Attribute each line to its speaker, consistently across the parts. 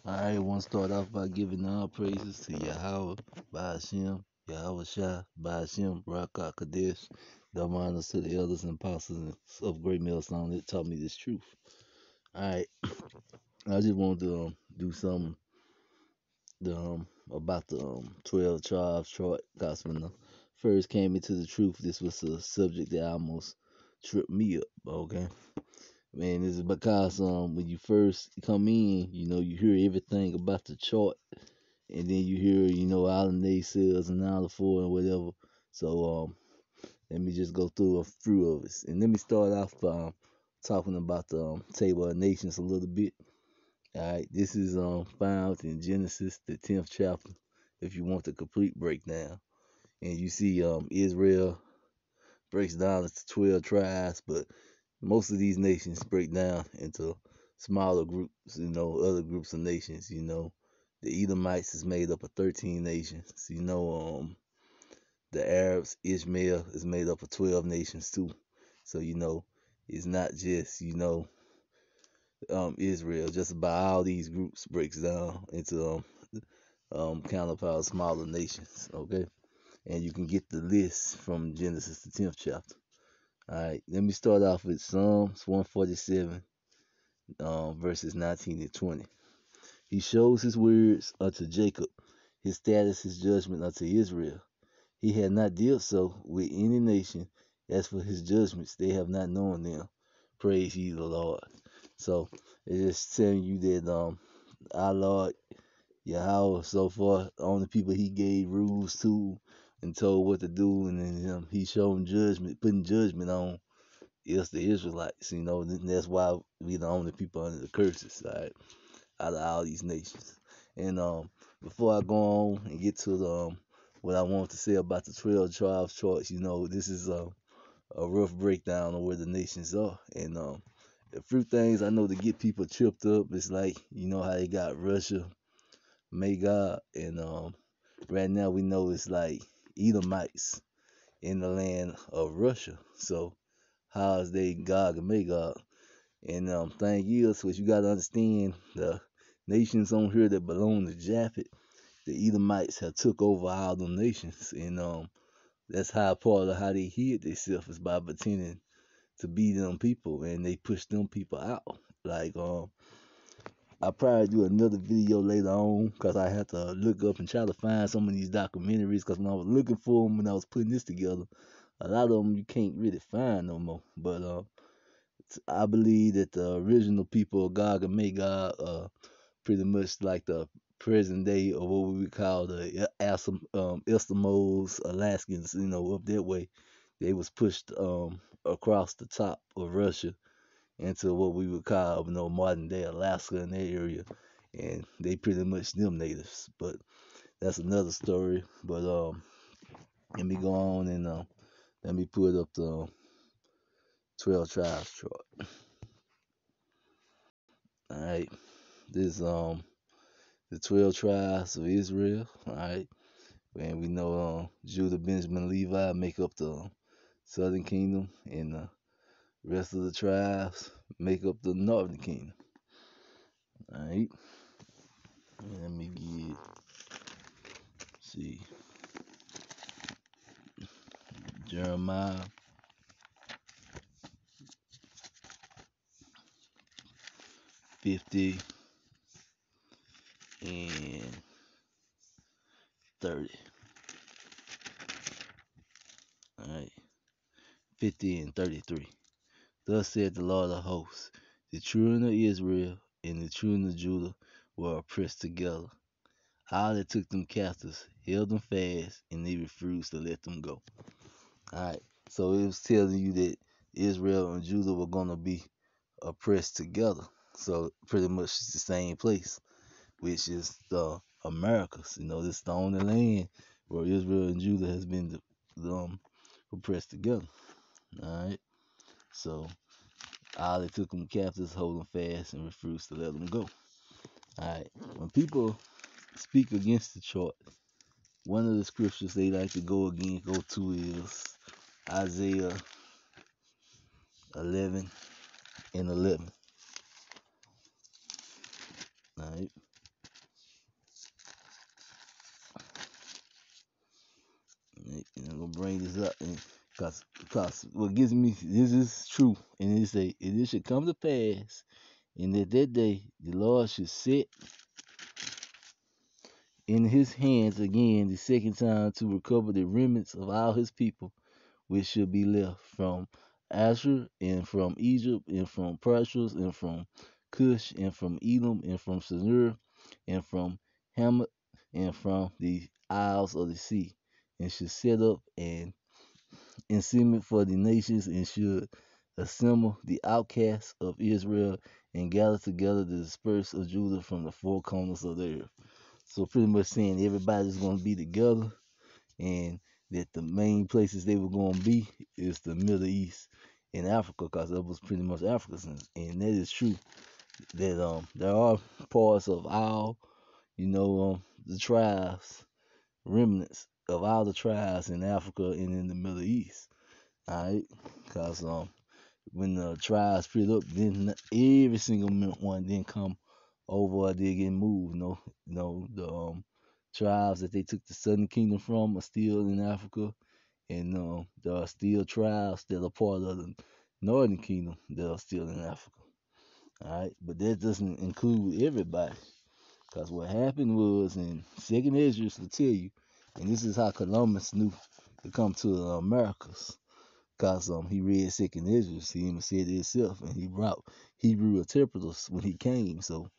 Speaker 1: I want to start off by giving all praises to Yahweh, Ba'ashem, Yahweh Shah, Ba'ashem, Barakah Kadesh, double honors to the elders and apostles of Great Millstone that taught me this truth. Alright, I just wanted to do something about the 12 tribes chart. Because when I first came into the truth, this was a subject that almost tripped me up, okay? Man, it's because when you first come in, you hear everything about the chart, and then you hear, all the naysayers and all the for and whatever. So let me just go through a few of it, and let me start off by talking about the table of nations a little bit. All right, this is found in Genesis, the 10th chapter. If you want the complete breakdown, and you see Israel breaks down into 12 tribes, but most of these nations break down into smaller groups, other groups of nations. The Edomites is made up of 13 nations. The Arabs, Ishmael, is made up of 12 nations too. So, it's not just, Israel. Just about all these groups breaks down into counterpart smaller nations. Okay. And you can get the list from Genesis, the 10th chapter. All right. Let me start off with Psalms 147, verses 19 and 20. He shows his words unto Jacob, his status, his judgment unto Israel. He had not dealt so with any nation. As for his judgments, they have not known them. Praise ye the Lord. So it's just telling you that our Lord Yahweh so far, the only people he gave rules to and told what to do, and then he showed judgment, putting judgment on is the Israelites. And that's why we the only people under the curses, right? Out of all these nations. And before I go on and get to the what I want to say about the 12 tribes charts, this is a rough breakdown of where the nations are. And a few things I know to get people tripped up is like, how they got Russia, Magog, and right now we know it's like Edomites in the land of Russia. So how is they Gog and Magog? And thing is, what you gotta understand, the nations on here that belong to Japhet, the Edomites have took over all them nations, and that's how part of how they hid themselves is by pretending to be them people, and they push them people out. Like I'll probably do another video later on because I had to look up and try to find some of these documentaries because when I was looking for them when I was putting this together, a lot of them you can't really find no more. But I believe that the original people of Gog and Magog pretty much like the present day of what we would call the Eskimos, Alaskans, up that way. They was pushed across the top of Russia into what we would call, modern day Alaska in that area, and they pretty much them natives. But that's another story. But let me go on and let me put up the 12 tribes chart. All right, this the 12 tribes of Israel. All right, and we know Judah, Benjamin, Levi make up the southern kingdom, and the rest of the tribes make up the northern kingdom. All right, let me get see Jeremiah 50 and 30. All right, 50 and 33. Thus said the Lord of hosts, the children of Israel and the children of Judah were oppressed together. All that took them captives held them fast, and they refused to let them go. All right, so it was telling you that Israel and Judah were gonna be oppressed together. So pretty much it's the same place, which is the Americas. This is the only land where Israel and Judah has been oppressed together. All right, so all they took them captives, hold them fast, and refused to let them go. All right, when people speak against the chart, one of the scriptures they like to go to is Isaiah 11 and 11. All right, Because what gives me this is true, and it say, and it should come to pass, and that day the Lord should set in his hands again the second time to recover the remnants of all his people, which should be left from Asher, and from Egypt, and from Patrus, and from Cush, and from Elam, and from Sinur, and from Hamath, and from the isles of the sea, and should set up an enseignement for the nations, and should assemble the outcasts of Israel, and gather together the dispersed of Judah from the four corners of the earth. So pretty much saying everybody's going to be together, and that the main places they were going to be is the Middle East and Africa, because that was pretty much Africa, and that is true. That there are parts of all, the tribes, remnants of all the tribes in Africa and in the Middle East. All right, because when the tribes split up, then every single one didn't come over or they get moved. The tribes that they took the Southern Kingdom from are still in Africa, and there are still tribes that are part of the Northern Kingdom that are still in Africa. All right, but that doesn't include everybody, because what happened was in Second Ezra to tell you, and this is how Columbus knew to come to the Americas, because he read Second Ezra, he even said it himself, and he brought Hebrew interpreters when he came, so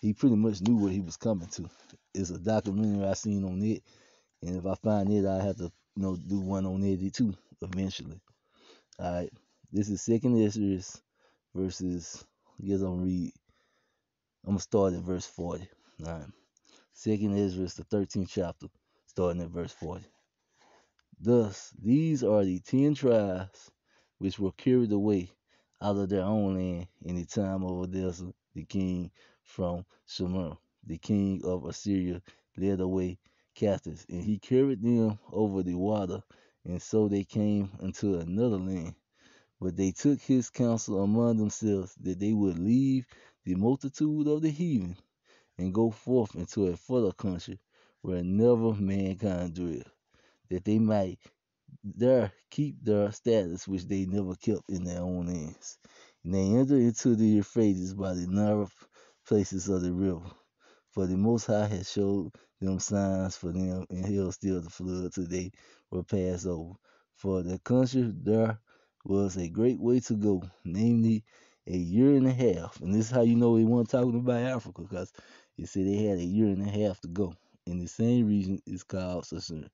Speaker 1: he pretty much knew what he was coming to. It's a documentary I seen on it, and if I find it, I have to do one on it too eventually. All right, this is Second Ezra verses. I guess I'm gonna start at verse 40. All right, Second Ezra, the 13th chapter, starting at verse 40. Thus, these are the 10 tribes which were carried away out of their own land in the time of Odezer, the king from Shemer. The king of Assyria led away captives, and he carried them over the water, and so they came unto another land. But they took his counsel among themselves, that they would leave the multitude of the heathen, and go forth into a further country, where never mankind dwell, that they might there keep their status which they never kept in their own lands. And they entered into the Euphrates by the narrow places of the river. For the Most High had showed them signs for them, and held still the flood till they were passed over. For the country there was a great way to go, namely a year and a half. And this is how you know they weren't talking about Africa, because it said they had a year and a half to go. In the same region is called Sasur.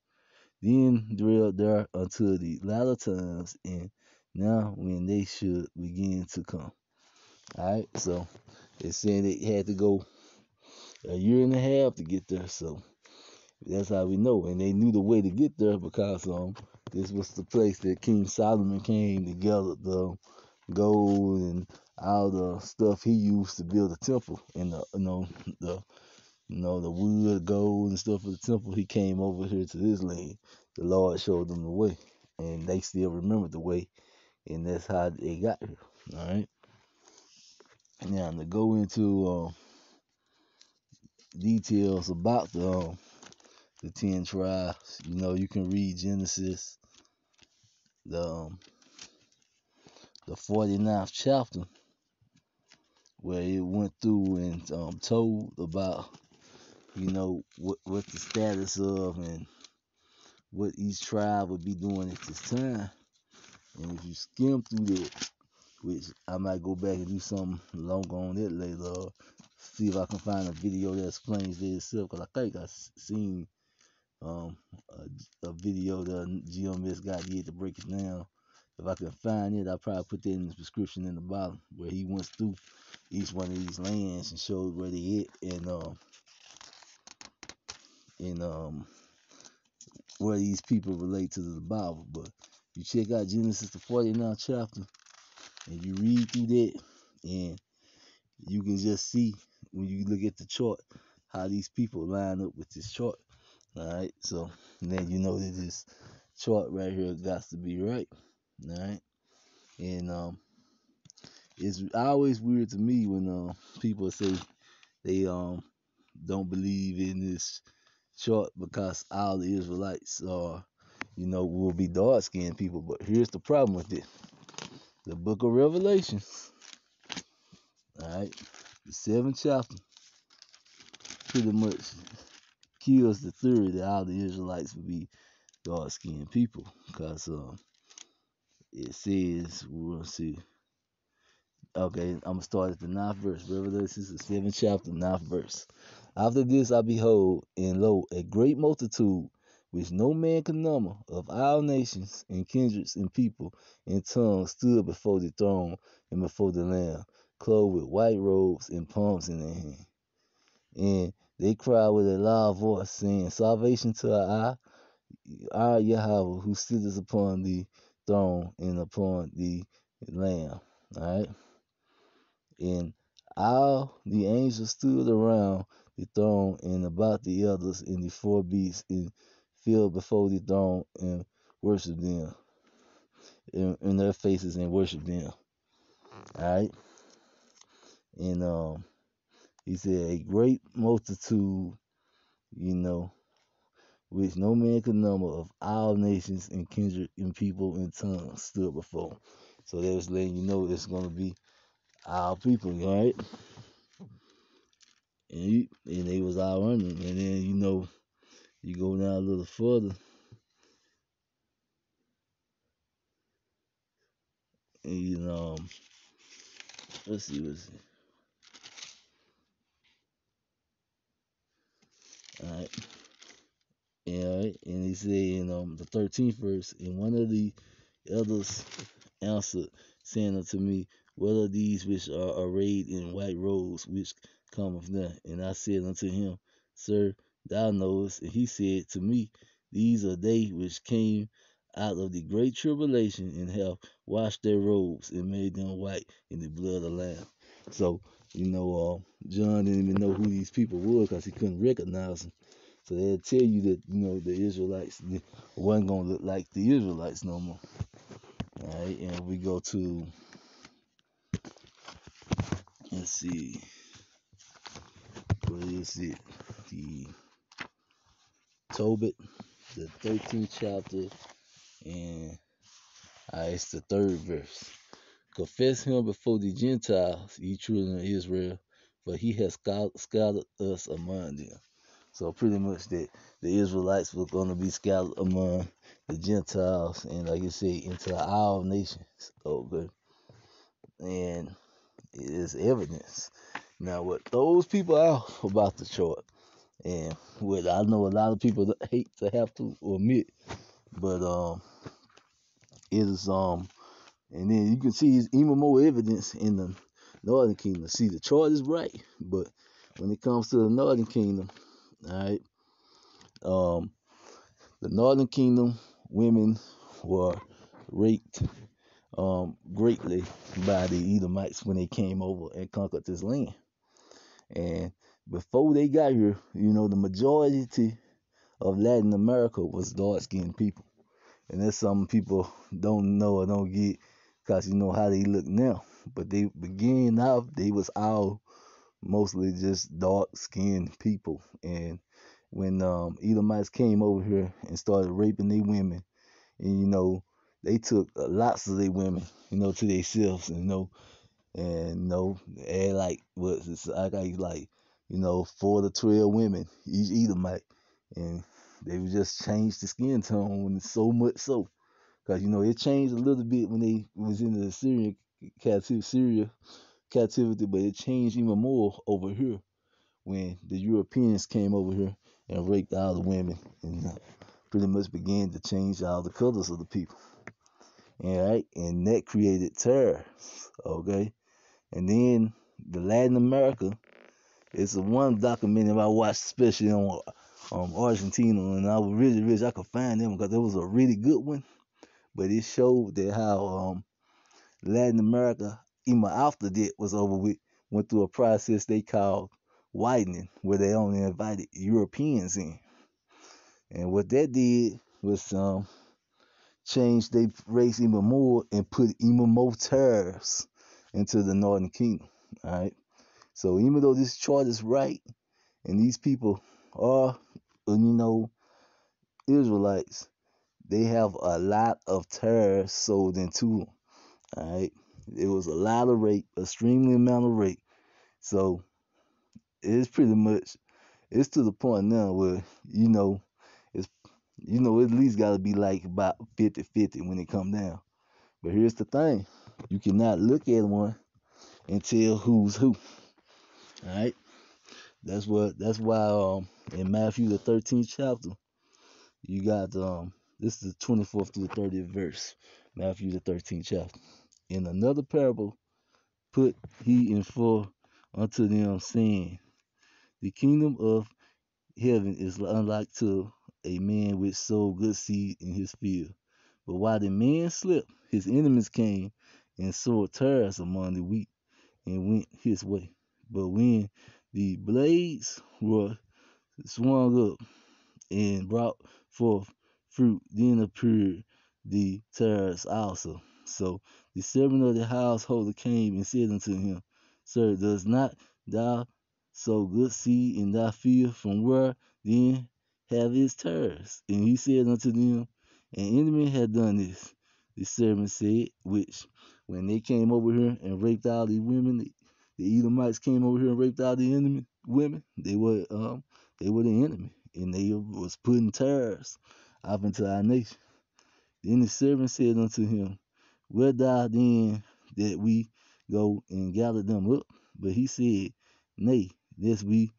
Speaker 1: Then dwelled there until the latter times, and now when they should begin to come. Alright, so it's saying they had to go a year and a half to get there, so that's how we know. And they knew the way to get there, because this was the place that King Solomon came to gather the gold and all the stuff he used to build the temple, and the wood, gold, and stuff for the temple. He came over here to this land. The Lord showed them the way, and they still remember the way, and that's how they got here. All right. Now to go into details about the 10 tribes, you can read Genesis, the 49th chapter, where it went through and told about what the status of and what each tribe would be doing at this time. And if you skim through that, which I might go back and do something longer on that later, see if I can find a video that explains it itself, because I think I seen a video that GMS guy did to break it down. If I can find it, I'll probably put that in the description in the bottom, where he went through each one of these lands and showed where they at, and where these people relate to the Bible. But you check out Genesis the 49th chapter, and you read through that, and you can just see when you look at the chart how these people line up with this chart. All right, so then you know that this chart right here got to be right. All right, and it's always weird to me when people say they don't believe in this chart, because all the Israelites are will be dark skinned people. But here's the problem with it. The book of Revelations, all right, the 7th chapter, pretty much kills the theory that all the Israelites would be dark skinned people. Because it says, we'll see. Okay, I'm going to start at the 9th verse. Revelations, the 7th chapter, 9th verse. After this I behold, and lo, a great multitude, which no man can number, of all nations, and kindreds, and people, and tongues, stood before the throne and before the Lamb, clothed with white robes and palms in their hand. And they cried with a loud voice, saying, Salvation to our Yahweh, who sitteth upon the throne and upon the Lamb. All right? And all the angels stood around the throne and about the elders and the 4 beasts, and fell before the throne and worshiped them in their faces and worshiped them. Alright? And he said, a great multitude, which no man could number, of all nations and kindred and people and tongues stood before. So they was letting you know it's gonna be our people, right? And they was all running. And then you go down a little further, and let's see what's all right. Yeah, all right. And he said in the 13th verse, and one of the elders answered, saying unto me, what are these which are arrayed in white robes, which come of them? And I said unto him, Sir, thou knowest. And he said to me, these are they which came out of the great tribulation, and have washed their robes and made them white in the blood of the Lamb. So, John didn't even know who these people were because he couldn't recognize them. So they'll tell you that, the Israelites wasn't going to look like the Israelites no more. All right, and we go to, let's see, what is it? The Tobit, the 13th chapter, and it's the 3rd verse. Confess him before the Gentiles, ye children of Israel, for he has scattered us among them. So pretty much that the Israelites were going to be scattered among the Gentiles, and like you say, into all nations. Okay, and it is evidence. Now, what those people are about the chart, and what I know a lot of people hate to have to admit, but it is and then you can see it's even more evidence in the Northern Kingdom. See, the chart is right, but when it comes to the Northern Kingdom, all right, the Northern Kingdom women were raped greatly by the Edomites when they came over and conquered this land. And before they got here, the majority of Latin America was dark-skinned people. And that's something people don't know or don't get because how they look now. But they began out, they was all mostly just dark-skinned people. And when Edomites came over here and started raping their women, and they took lots of their women, to themselves, and they had like I got like 4 to 12 women each Edomite, and they would just change the skin tone so much so, because it changed a little bit when they was in the Syria captivity, but it changed even more over here when the Europeans came over here and raped all the women and pretty much began to change all the colors of the people. All right, and that created terror. Okay, and then the Latin America, it's the one documentary I watched, especially on Argentina, and I was really wish I could find them because it was a really good one. But it showed that how Latin America, even after that was over with, went through a process they called whitening, where they only invited Europeans in. And what that did was change their race even more and put even more tariffs into the Northern Kingdom. All right. So even though this chart is right, and these people are, Israelites, they have a lot of terror sold into them. All right, it was a lot of rape, extremely amount of rape. So it's pretty much it's to the point now where it's at least got to be like about 50-50 when it come down. But here's the thing: you cannot look at one and tell who's who. All right, that's why in Matthew the 13th chapter you got this is the 24th to the 30th verse, Matthew the 13th chapter. In another parable put he in for unto them, saying, the kingdom of heaven is unlike to a man which sowed good seed in his field. But while the man slept, his enemies came and sowed tares among the wheat and went his way. But when the blades were swung up and brought forth fruit, then appeared the tares also. So the servant of the householder came and said unto him, Sir, does not thou sow good seed in thy field? From where then have its tares? And he said unto them, an enemy had done this. The servant said, which when they came over here and raped all the women, the Edomites came over here and raped all the enemy women. They were the enemy, and they was putting tares up into our nation. Then the servant said unto him, Wilt thou then that we go and gather them up? But he said, Nay, lest we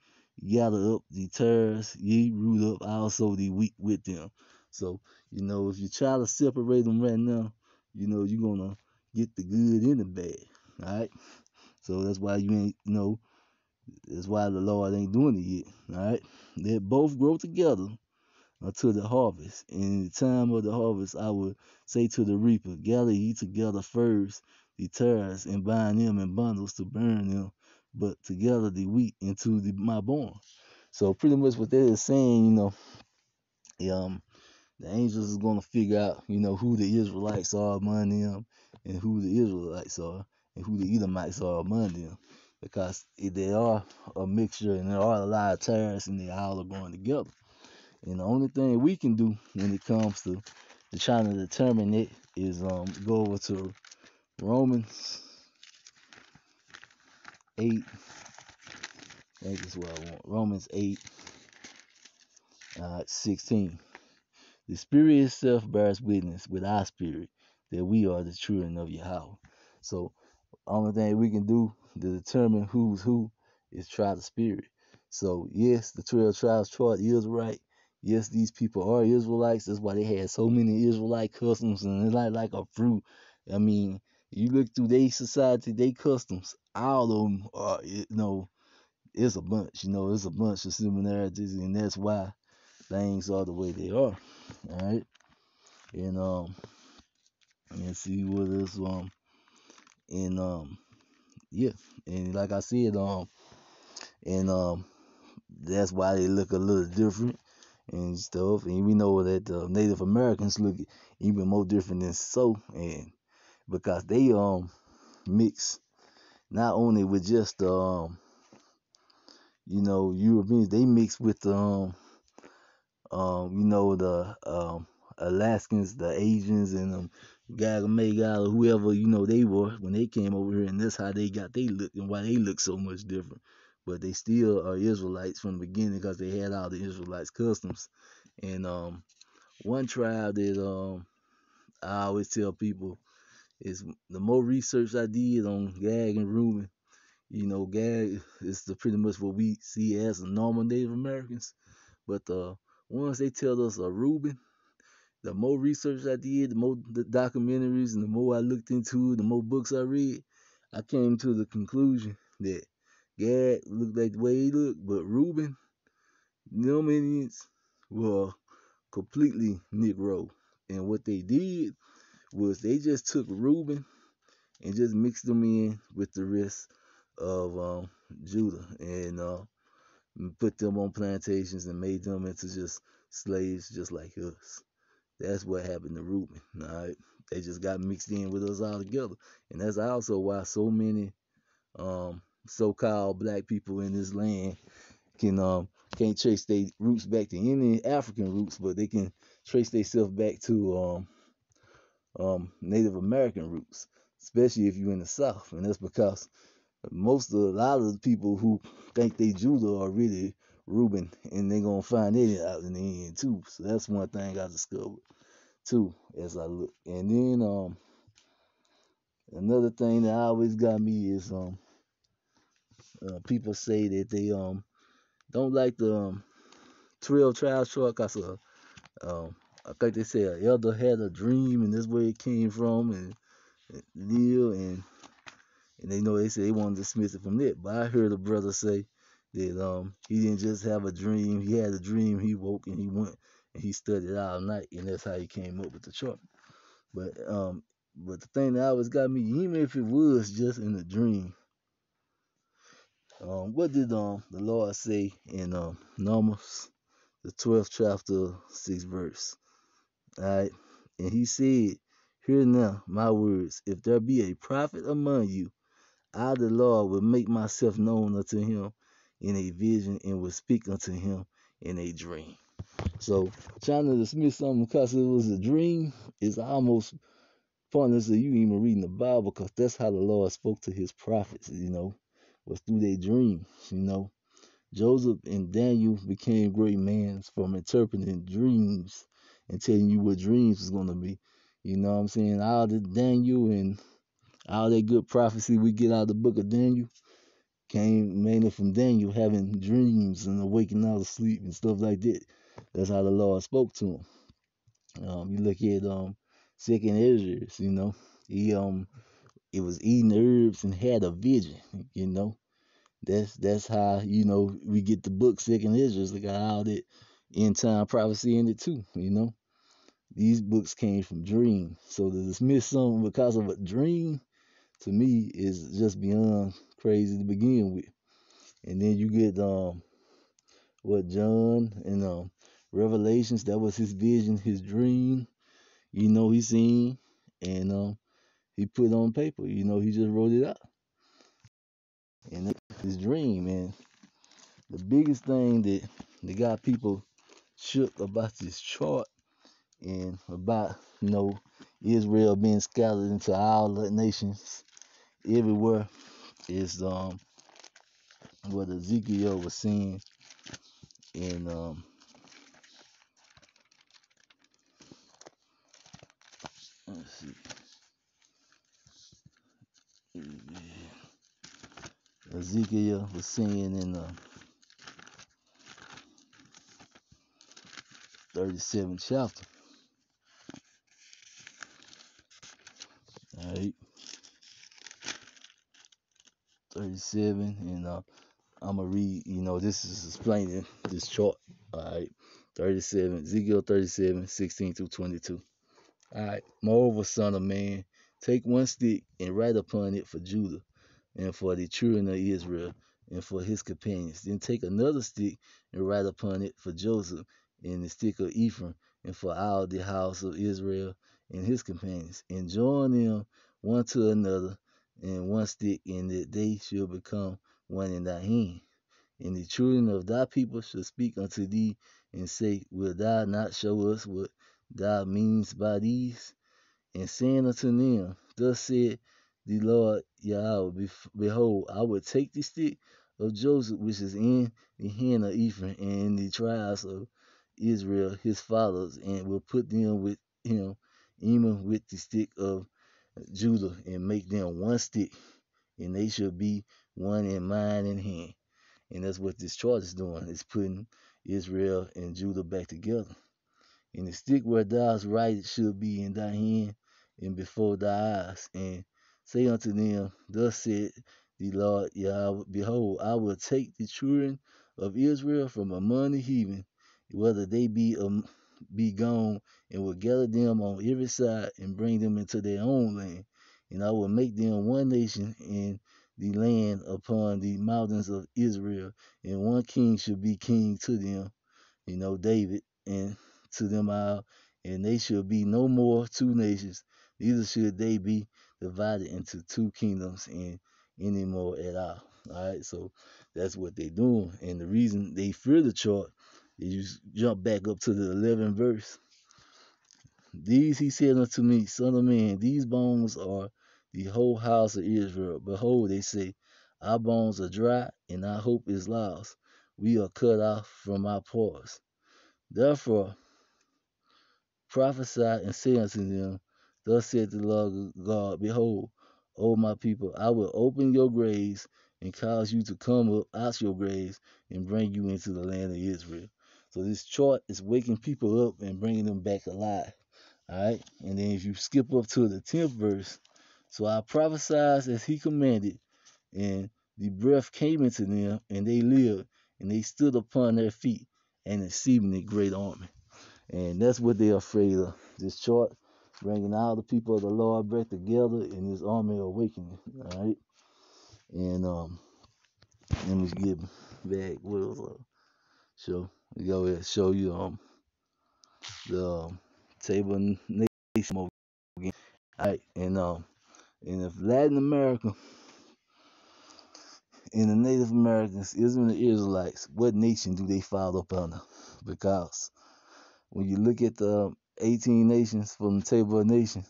Speaker 1: gather up the tares, ye root up also the wheat with them. So, if you try to separate them right now, you're gonna get the good and the bad. All right. So that's why you ain't, that's why the Lord ain't doing it yet. All right. They both grow together until the harvest. And in the time of the harvest, I will say to the reaper, gather ye together first the tares and bind them in bundles to burn them, but together the wheat into my barn. So pretty much what that is saying, um, the angels is gonna figure out, who the Israelites are among them, and who the Israelites are, and who the Edomites are among them, because they are a mixture, and there are a lot of tares, and they all are going together. And the only thing we can do when it comes to trying to determine it is go over to Romans 8. I think that's what I want. Romans 8, 16. The Spirit itself bears witness with our spirit that we are the children of Yahweh. So only thing we can do to determine who's who is try the Spirit. So yes, the 12 tribes chart is right. Yes, these people are Israelites. That's why they had so many Israelite customs, and it's like a fruit. I mean, you look through their society, their customs, all of them are, it's a bunch. It's a bunch of similarities, and that's why things are the way they are. All right, and let's see what else. And yeah, and like I said, and that's why they look a little different and stuff. And we know that Native Americans look even more different than so, and because they mix not only with just Europeans, they mix with the Alaskans, the Asians, and Gagamegal or whoever they were when they came over here, and that's how they got they look and why they look so much different. But they still are Israelites from the beginning because they had all the Israelites customs. And one tribe that I always tell people is the more research I did on Gag and Reuben. Gag is pretty much what we see as the normal Native Americans. But once they tell us a Reuben, the more research I did, the more the documentaries, and the more I looked into it, the more books I read, I came to the conclusion that Gad looked like the way he looked, but Reuben, them Indians were completely Negro. And what they did was they just took Reuben and just mixed them in with the rest of Judah and put them on plantations and made them into just slaves just like us. That's what happened to Reuben. All right, they just got mixed in with us all together, and that's also why so many so-called black people in this land can can't trace their roots back to any African roots, but they can trace themselves back to Native American roots, especially if you're in the South. And that's because a lot of the people who think they Judah are really Reuben, and they're gonna find it out in the end too. So that's one thing I discovered too as I look. And then another thing that always got me is people say that they don't like the 12 tribes chart because I think they say an elder had a dream and that's where it came from, and Neil and they say they want to dismiss it from that. But I heard a brother say that he didn't just have a dream, he had a dream, he woke and he went and he studied all night, and that's how he came up with the chart. But the thing that always got me, even if it was just in a dream, what did the Lord say in Numbers, the 12th chapter, 6th verse? All right, and he said, "Hear now my words. If there be a prophet among you, I, the Lord, will make myself known unto him in a vision and will speak unto him in a dream." So trying to dismiss something because it was a dream is almost pointless of you even reading the Bible, because that's how the Lord spoke to his prophets, was through their dreams. Joseph and Daniel became great men from interpreting dreams and telling you what dreams was going to be. You know what I'm saying? All the Daniel and all that good prophecy we get out of the book of Daniel came mainly from Daniel having dreams and awakening out of sleep and stuff like that. That's how the Lord spoke to him. You look at Second Ezra, he it was eating herbs and had a vision. You know, that's how we get the book Second Ezra. It's got all that end time prophecy in it too. These books came from dreams. So to dismiss something because of a dream, to me, is just beyond crazy to begin with. And then you get what John and Revelations, that was his vision, his dream. He seen and he put it on paper. He just wrote it out. And that's his dream. And the biggest thing that got people shook about this chart and about Israel being scattered into all the nations everywhere is what Ezekiel was saying in let's see, Ezekiel was saying in 37th chapter. All right, 37, and I'm gonna read. This is explaining this chart. All right, 37, Ezekiel 37, 16 through 22. All right, moreover, son of man, take one stick and write upon it for Judah and for the children of Israel and for his companions. Then take another stick and write upon it for Joseph and the stick of Ephraim and for all the house of Israel and his companions, and join them one to another in one stick, and that they shall become one in thy hand. And the children of thy people shall speak unto thee and say, Will thou not show us what thou meanest by these? And saying unto them, Thus said the Lord Yahweh, Behold, I will take the stick of Joseph which is in the hand of Ephraim and in the tribes of Israel his fathers, and will put them with him, even with the stick of Judah, and make them one stick, and they shall be one in mind and hand. And that's what this chart is doing. It's putting Israel and Judah back together. And the stick where thou hast right should be in thy hand and before thy eyes. And say unto them, Thus said the Lord Yahweh, Behold, I will take the children of Israel from among the heathen, whether they be gone, and will gather them on every side and bring them into their own land. And I will make them one nation in the land upon the mountains of Israel, and one king shall be king to them, David, and to them all, and they shall be no more two nations, neither should they be divided into two kingdoms and any more at all. All right, so That's what they doing. And the reason they fear the chart is you jump back up to the 11th verse. These he said unto me, Son of man, these bones are the whole house of Israel. Behold, they say, our bones are dry, and our hope is lost. We are cut off from our parts. Therefore prophesy and say unto them, Thus saith the Lord God, Behold, O my people, I will open your graves and cause you to come up out your graves and bring you into the land of Israel. So this chart is waking people up and bringing them back alive. All right, and then if you skip up to the 10th verse, so I prophesied as he commanded, and the breath came into them, and they lived, and they stood upon their feet, and exceedingly great army. And that's what they're afraid of. This chart bringing all the people of the Lord back together in this army awakening. All right, and let me get back. What was show? Go ahead, show you the table of nation again. All right, and if Latin America and the Native Americans, Israel and the Israelites, what nation do they fall up under? Because when you look at the 18 nations from the table of nations,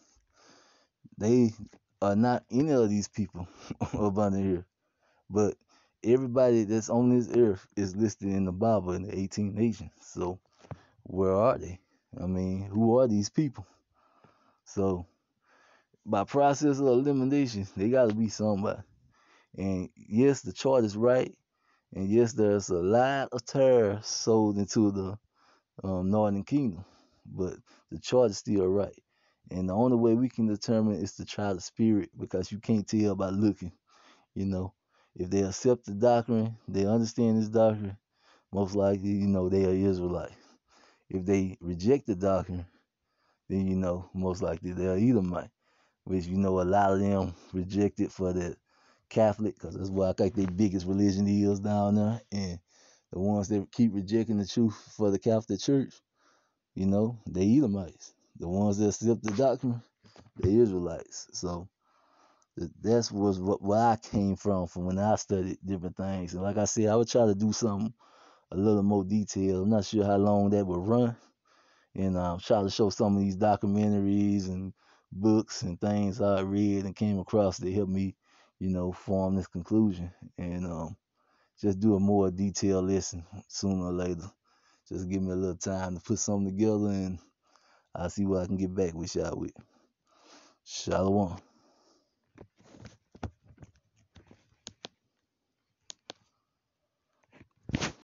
Speaker 1: they are not any of these people up under here. But everybody that's on this earth is listed in the Bible in the 18 nations. So where are they? I mean, who are these people? So by process of elimination, they got to be somebody. And yes, the chart is right. And yes, there's a lot of terror sold into the Northern Kingdom. But the chart is still right. And the only way we can determine is to try the spirit, because you can't tell by looking. You know, if they accept the doctrine, they understand this doctrine, most likely, they are Israelite. If they reject the doctrine, then, most likely they are Edomite, which, a lot of them reject it for the Catholic, because that's what I think their biggest religion is down there. And the ones that keep rejecting the truth for the Catholic Church, they Edomites. The ones that accept the doctrine, they Israelites. So that's was where I came from when I studied different things. And like I said, I would try to do something a little more detailed. I'm not sure how long that would run. And try to show some of these documentaries and books and things I read and came across that helped me, form this conclusion. And just do a more detailed lesson sooner or later. Just give me a little time to put something together, and I'll see what I can get back with y'all with. Shalom.